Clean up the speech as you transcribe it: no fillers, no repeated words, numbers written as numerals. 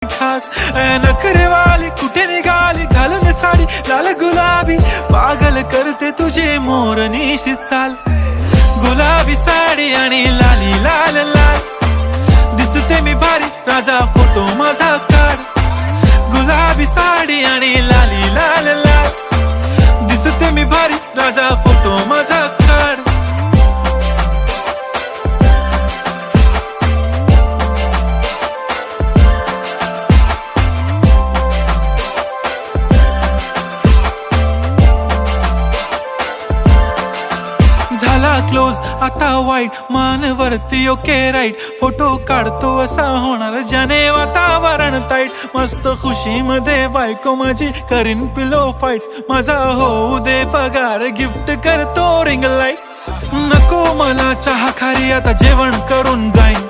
खास नखरेवाली कुठे निघाली घालून साडी लाल गुलाबी पागल करते तुझे मोरनीशी चाल गुलाबी साडी आणि लाली लाल लाल दिसते मी भारी राजा फोटो माझा काढ गुलाबी साडी आणि लाली लाल लाल दिसते मी भारी राजा फोटो माझा काढ झाला क्लोज आता वाईट मानवरती ओके राईट फोटो काढतो असा होणार ज्याने वातावरण ताईट मस्त खुशी मध्ये बायको माझी करीन पिलो फाईट माझा होऊ दे पगार गिफ्ट करतो रिंग लाईट नको मला चहा खारी आता जेवण करून जाईन